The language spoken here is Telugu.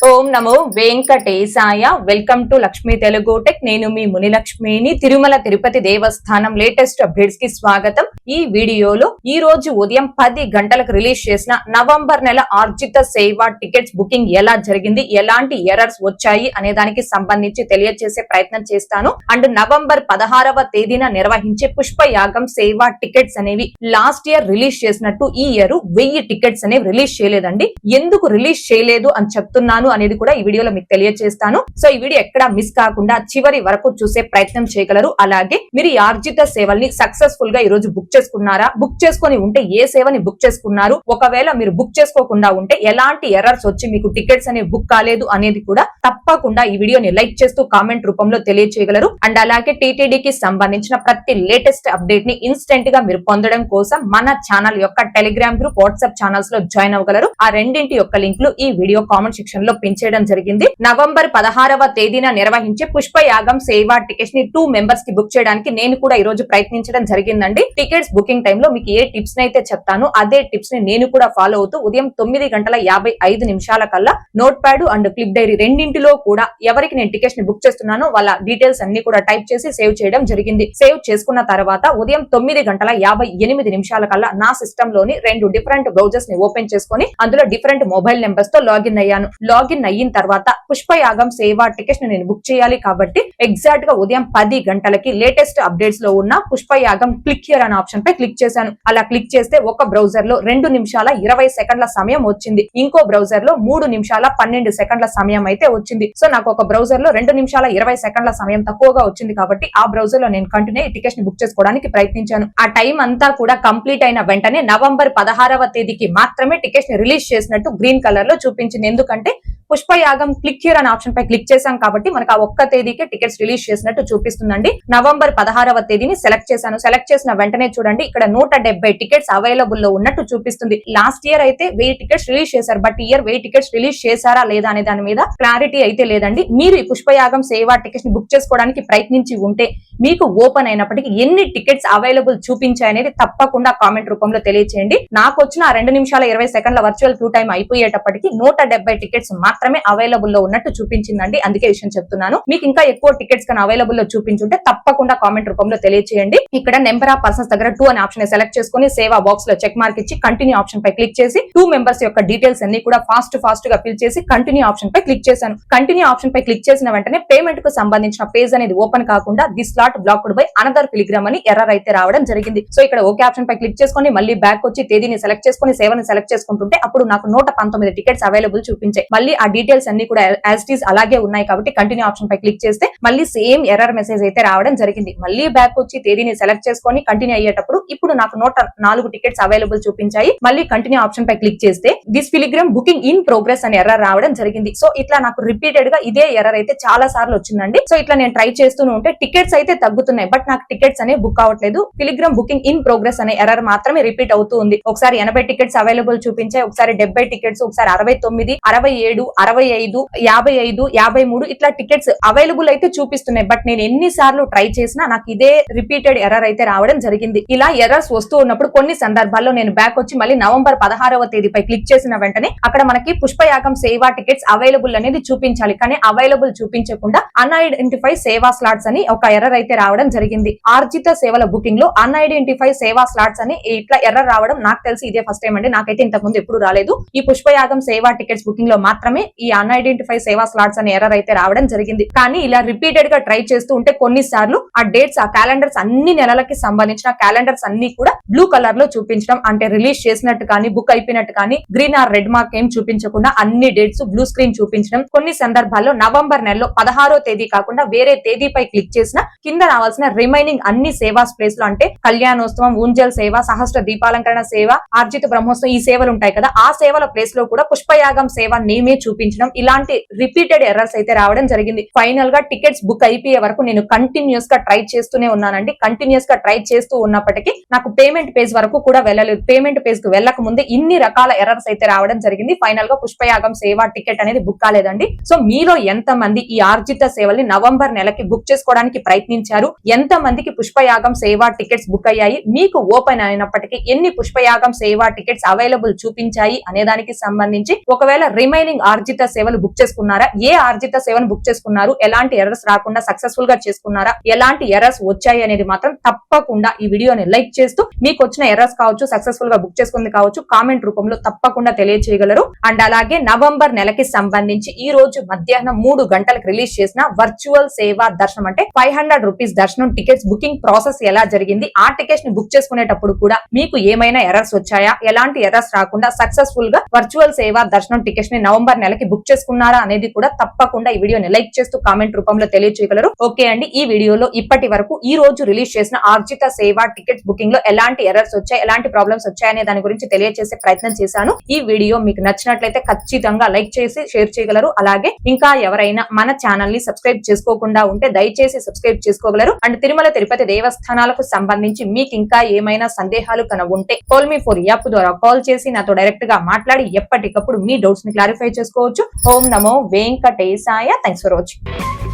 Om Namo Venkatesaya. Welcome to Lakshmi Telugu tech. నేను మీ మునిలక్ష్మిని. తిరుమల తిరుపతి దేవస్థానం లేటెస్ట్ అప్డేట్స్ కి స్వాగతం. ఈ వీడియోలో ఈ రోజు ఉదయం 10 గంటలకు రిలీజ్ చేసిన నవంబర్ నెల ఆర్జిత సేవ టికెట్స్ బుకింగ్ ఎలా జరిగింది, ఎలాంటి ఎర్రర్స్ వచ్చాయి అనే దానికి సంబంధించి తెలియజేసే ప్రయత్నం చేస్తాను. అండ్ నవంబర్ 16వ తేదీన నిర్వహించే పుష్పయాగం సేవ టికెట్స్ అనేవి లాస్ట్ ఇయర్ రిలీజ్ చేసినట్టు ఈ ఇయర్ 1000 టికెట్స్ అనేవి రిలీజ్ చేయలేదండి. ఎందుకు రిలీజ్ చేయలేదు అని చెప్తున్నాను అనేది కూడా ఈ వీడియోలో మీకు తెలియజేస్తాను. సో ఈ వీడియో ఎక్కడా మిస్ కాకుండా చివరి వరకు చూసే ప్రయత్నం చేయగలరు. అలాగే మీరు ఈ ఆర్జిత సేవల్ని సక్సెస్ఫుల్ గా ఈ రోజు బుక్ చేసుకున్నారా, బుక్ చేసుకొని ఉంటే ఏ సేవని బుక్ చేసుకున్నారు, ఒకవేళ మీరు బుక్ చేసుకోకుండా ఉంటే ఎలాంటి ఎర్రర్స్ వచ్చి మీకు టికెట్స్ అనేవి బుక్ కాలేదు అనేది కూడా తప్పకుండా ఈ వీడియోని లైక్ చేస్తూ కామెంట్ రూపంలో తెలియజేయగలరు. అండ్ అలాగే టీటీడీకి సంబంధించిన ప్రతి లేటెస్ట్ అప్డేట్ ని ఇన్స్టెంట్ గా మీరు పొందడం కోసం మన ఛానల్ యొక్క టెలిగ్రామ్ గ్రూప్, వాట్సాప్ ఛానల్స్ లో జాయిన్ అవ్వగలరు. ఆ రెండింటి యొక్క లింకులు ఈ వీడియో కామెంట్ సెక్షన్ లో పిన్ చేయడం జరిగింది. నవంబర్ 16వ తేదీన నిర్వహించే పుష్పయాగం సేవా టికెట్స్ ని 2 మెంబర్స్ కి బుక్ చేయడానికి నేను కూడా ఈ రోజు ప్రయత్నించడం జరిగిందండి. టికెట్స్ బుకింగ్ టైమ్ లో మీకు ఏ టిప్స్ అయితే చెప్తాను అదే టిప్స్ ని నేను కూడా ఫాలో అవుతూ ఉదయం 9:55 కల్లా notepad and clip diary రెండింటిలో కూడా ఎవరికి నేను టికెట్స్ ని బుక్ చేస్తున్నానో వాళ్ళ డీటెయిల్స్ అన్ని కూడా టైప్ చేసి సేవ్ చేయడం జరిగింది. సేవ్ చేసుకున్న తర్వాత ఉదయం 9:58 కల్లా నా సిస్టమ్ లోని 2 డిఫరెంట్ బ్రౌజర్స్ ని ఓపెన్ చేసుకుని అందులో డిఫరెంట్ మొబైల్ నెంబర్స్ తో లాగిన్ అయ్యాను. లాగిన్ అయిన తర్వాత పుష్పయాగం సేవా టికెట్స్ నేను బుక్ చేయాలి కాబట్టి ఎగ్జాక్ట్ గా ఉదయం 10 గంటలకి లేటెస్ట్ అప్డేట్స్ లో ఉన్న పుష్పయాగం క్లిక్ హియర్ అనే ఆప్షన్ పై క్లిక్ చేశాను. అలా క్లిక్ చేస్తే ఒక బ్రౌజర్ లో 2:20 సమయం వచ్చింది, ఇంకో బ్రౌజర్ లో 3:12 సమయం అయితే వచ్చింది. సో నాకు ఒక బ్రౌజర్ లో 2:20 సమయం తక్కువగా వచ్చింది కాబట్టి ఆ బ్రౌజర్ లో నేను కంటిన్యూ టికెట్స్ ని బుక్ చేసుకోవడానికి ప్రయత్నించాను. ఆ టైం అంతా కూడా కంప్లీట్ అయిన వెంటనే నవంబర్ 16వ తేదీకి మాత్రమే టికెట్స్ ని రిలీజ్ చేసినట్టు గ్రీన్ కలర్ లో చూపించింది. ఎందుకంటే పుష్పయాగం క్లిక్ హియర్ అనే ఆప్షన్ పై క్లిక్ చేశాం కాబట్టి మనకు ఆ ఒక్క తేదీకే టికెట్స్ రిలీజ్ చేసినట్టు చూపిస్తుందండి. నవంబర్ 16వ తేదీని సెలెక్ట్ చేశాను. సెలెక్ట్ చేసిన వెంటనే చూడండి ఇక్కడ 170 టికెట్స్ అవైలబుల్ లో ఉన్నట్టు చూపిస్తుంది. లాస్ట్ ఇయర్ అయితే 1000 టికెట్స్ రిలీజ్ చేశారు, బట్ ఇయర్ 1000 టికెట్స్ రిలీజ్ చేశారా లేదా అనే దాని మీద క్లారిటీ అయితే లేదండి. మీరు ఈ పుష్పయాగం సేవా టికెట్స్ ని బుక్ చేసుకోవడానికి ప్రయత్నించి ఉంటే మీకు ఓపెన్ అయినప్పటికీ ఎన్ని టికెట్స్ అవైలబుల్ చూపించాయనేది తప్పకుండా కామెంట్ రూపంలో తెలియచేయండి. నాకు వచ్చిన 2:20 వర్చువల్ క్యూ టైం అయిపోయేటప్పటికి 170 టికెట్స్ మాత్రమే అవైలబుల్ లో ఉన్నట్టు చూపించిందండి. అందుకే విషయం చెప్తున్నాను. మీకు ఇంకా ఎక్కువ టికెట్స్ కానీ అవైలబుల్ లో చూపించుంటే తప్పకుండా కామెంట్ రూపంలో తెలియచేయండి. ఇక్కడ నెంబర్ ఆఫ్ పర్సన్స్ దగ్గర 2 అనే ఆప్షన్ సెలెక్ట్ చేసుకుని సేవా బాక్స్ లో చెక్ మార్క్ ఇచ్చి కంటిన్యూ ఆప్షన్ పై క్లిక్ చేసి 2 మెంబర్స్ యొక్క డీటెయిల్స్ అన్ని కూడా ఫాస్ట్ గా ఫిల్ చేసి కంటిన్యూ ఆప్షన్ పై క్లిక్ చేశాను. కంటిన్యూ ఆప్షన్ పై క్లిక్ చేసిన వెంటనే పేమెంట్ కు సంబంధించిన పేజ్ అనేది ఓపెన్ కాకుండా the slot blocked by another pilgrim అని ఎర్రర్ అయితే రావడం జరిగింది. సో ఇక్కడ ఓకే ఆప్షన్ పై క్లిక్ చేసుకుని మళ్ళీ బ్యాక్ వచ్చి తేదీని సెలెక్ట్ చేసుకుని సేవని సెలెక్ట్ చేసుకుంటుంటే అప్పుడు నాకు 119 టికెట్స్ అవైలబుల్ చూపించాయి. మళ్ళీ ఆ డీటెయిల్స్ అన్ని కూడా యాజ్ ఇట్ ఈస్ అలాగే ఉన్నాయి కాబట్టి కంటిన్యూ ఆప్షన్ పై క్లిక్ చేస్తే మళ్ళీ సేమ్ ఎర్రర్ మెసేజ్ అయితే రావడం జరిగింది. మళ్ళీ బ్యాక్ వచ్చి తేదీని సెలెక్ట్ చేసుకొని కంటిన్యూ అయ్యేటప్పుడు ఇప్పుడు నాకు 104 టికెట్స్ అవైలబుల్ చూపించాయి. మళ్ళీ కంటిన్యూ ఆప్షన్ పై క్లిక్ చేస్తే this pilgrim booking in progress అని ఎర్రర్ రావడం జరిగింది. సో ఇట్లా నాకు రిపీటెడ్ గా ఇదే ఎర్రర్ అయితే చాలా సార్లు వచ్చిందండి. సో ఇట్లా నేను ట్రై చేస్తూనే ఉంటే టికెట్స్ అయితే తగ్గుతున్నాయి, బట్ నాకు టికెట్స్ అనేవి బుక్ అవ్వట్లేదు. పిలిగ్రామ్ బుకింగ్ ఇన్ ప్రోగ్రెస్ అనే ఎర్రర్ మాత్రమే రిపీట్ అవుతూ ఉంది. ఒకసారి 80 టికెట్స్ అవైలబుల్ చూపించాయి, ఒకసారి 70 టికెట్స్, ఒకసారి 69, 67, 65, 55, 53 ఇట్లా టికెట్స్ అవైలబుల్ అయితే చూపిస్తున్నాయి. బట్ నేను ఎన్ని సార్లు ట్రై చేసినా నాకు ఇదే రిపీటెడ్ ఎర్రర్ అయితే రావడం జరిగింది. ఇలా ఎర్రర్స్ వస్తూ ఉన్నప్పుడు కొన్ని సందర్భాల్లో నేను బ్యాక్ వచ్చి మళ్ళీ నవంబర్ 16వ తేదీపై క్లిక్ చేసిన వెంటనే అక్కడ మనకి పుష్పయాగం సేవా టికెట్స్ అవైలబుల్ అనేది చూపించాలి, కానీ అవైలబుల్ చూపించకుండా అన్ఐడెంటిఫై సేవా స్లాట్స్ అని ఒక ఎర్రర్ అయితే రావడం జరిగింది. ఆర్జిత సేవల బుకింగ్ లో అన్ఐడెంటిఫై సేవా స్లాట్స్ అని ఇట్లా ఎర్రర్ రావడం నాకు తెలిసి ఇదే ఫస్ట్ టైం అండి. నాకైతే ఇంతకు ముందు ఎప్పుడు రాలేదు. ఈ పుష్పయాగం సేవా టికెట్స్ బుకింగ్ లో మాత్రమే ఈ అన్ఐడెంటిఫై సేవా స్లాట్స్ అనే ఎర్రర్ అయితే రావడం జరిగింది. కానీ ఇలా రిపీటెడ్ గా ట్రై చేస్తూ ఉంటే కొన్నిసార్లు ఆ డేట్స్, ఆ క్యాలెండర్స్ అన్ని నెలలకి సంబంధించిన క్యాలెండర్స్ అన్ని కూడా బ్లూ కలర్ లో చూపించడం, అంటే రిలీజ్ చేసినట్టు కానీ బుక్ అయిపోయినట్టు కానీ గ్రీన్ ఆర్ రెడ్ మార్క్ ఏం చూపించకుండా అన్ని డేట్స్ బ్లూ స్క్రీన్ చూపించడం. కొన్ని సందర్భాల్లో నవంబర్ నెలలో 16వ తేదీ కాకుండా వేరే తేదీపై క్లిక్ చేసిన కింద రావాల్సిన రిమైనింగ్ అన్ని సేవాస్ ప్లేస్ లో, అంటే కళ్యాణోత్సవం, ఊంజల్ సేవ, సహస్ర దీపాలంకరణ సేవ, ఆర్జిత బ్రహ్మోత్సవం ఈ సేవలు ఉంటాయి కదా, ఆ సేవల ప్లేస్ లో కూడా పుష్పయాగం సేవ నేమే చూపించడం, ఇలాంటి రిపీటెడ్ ఎర్రర్స్ అయితే రావడం జరిగింది. ఫైనల్ గా టికెట్స్ బుక్ అయిపోయే వరకు నేను కంటిన్యూస్ గా ట్రై చేస్తూనే ఉన్నానండి. కంటిన్యూస్ గా ట్రై చేస్తూ ఉన్నప్పటికీ నాకు పేమెంట్ పేజ్ వరకు కూడా వెళ్ళలేదు. పేమెంట్ పేజ్ కు వెళ్ళక ముందే ఇన్ని రకాల ఎర్రర్స్ అయితే రావడం జరిగింది. ఫైనల్ గా పుష్పయాగం సేవా టికెట్ అనేది బుక్ కాలేదండి. సో మీలో ఎంత మంది ఈ ఆర్జిత సేవల్ని నవంబర్ నెలకి బుక్ చేసుకోవడానికి ప్రయత్నించారు, ఎంత మందికి పుష్పయాగం సేవా టికెట్స్ బుక్ అయ్యాయి, మీకు ఓపెన్ అయినప్పటికీ ఎన్ని పుష్పయాగం సేవా టికెట్స్ అవైలబుల్ చూపించాయి అనే దానికి సంబంధించి ఒకవేళ రిమైనింగ్ ఆర్జిత సేవలు బుక్ చేసుకున్నారా, ఏ ఆర్జిత సేవను బుక్ చేసుకున్నారు, ఎలాంటి ఎర్రర్స్ రాకుండా సక్సెస్ఫుల్ గా చేసుకున్నారా, ఎలాంటి ఎర్రర్స్ వచ్చాయి అనేది మాత్రం తప్పకుండా ఈ వీడియోని లైక్ చేస్తూ మీకు వచ్చిన ఎర్రర్స్ కావచ్చు, సక్సెస్ఫుల్ గా బుక్ చేసుకుంది కావచ్చు, కామెంట్ రూపంలో తప్పకుండా తెలియజేయగలరు. అండ్ అలాగే నవంబర్ నెలకి సంబంధించి ఈ రోజు మధ్యాహ్నం 3 గంటలకు రిలీజ్ చేసిన వర్చువల్ సేవా దర్శనం అంటే 500 రూపీస్ దర్శనం టికెట్స్ బుకింగ్ ప్రాసెస్ ఎలా జరిగింది, ఆ టికెట్స్ ని బుక్ చేసుకునేటప్పుడు కూడా మీకు ఏమైనా ఎర్రర్స్ వచ్చాయా, ఎలాంటి ఎర్రర్స్ రాకుండా సక్సెస్ఫుల్ గా వర్చువల్ సేవా దర్శనం టికెట్స్ ని నవంబర్ నెలకి బుక్ చేసుకున్నారా అనేది కూడా తప్పకుండా ఈ వీడియోని లైక్ చేస్తూ కామెంట్ రూపంలో తెలియజేయగలరు. ఓకే అండి, ఈ వీడియోలో ఇప్పటి వరకు ఈ రోజు రిలీజ్ చేసిన ఆర్జిత సేవా టికెట్స్ బుకింగ్ లో ఎలాంటి ఎర్రర్స్ వచ్చాయి, ఎలాంటి ప్రాబ్లమ్స్ వచ్చాయనే దాని గురించి తెలియజేసే ప్రయత్నం చేశాను. ఈ వీడియో మీకు నచ్చినట్లయితే ఖచ్చితంగా లైక్ చేసి షేర్ చేయగలరు. అలాగే ఇంకా ఎవరైనా మన ఛానల్ ని సబ్స్క్రైబ్ చేసుకోకుండా ఉంటే దయచేసి సబ్స్క్రైబ్ చేసుకోగలరు. అండ్ తిరుమల తిరుపతి దేవస్థానాలకు సంబంధించి మీకు ఇంకా ఏమైనా సందేహాలు కనుక ఉంటే కాల్ మీ ఫర్ యాప్ ద్వారా కాల్ చేసి నాతో డైరెక్ట్ గా మాట్లాడి ఎప్పటికప్పుడు మీ డౌట్స్ ని క్లారిఫై చేసుకోవచ్చు. ఓం నమో వెంకటేశాయ. Thanks for watching.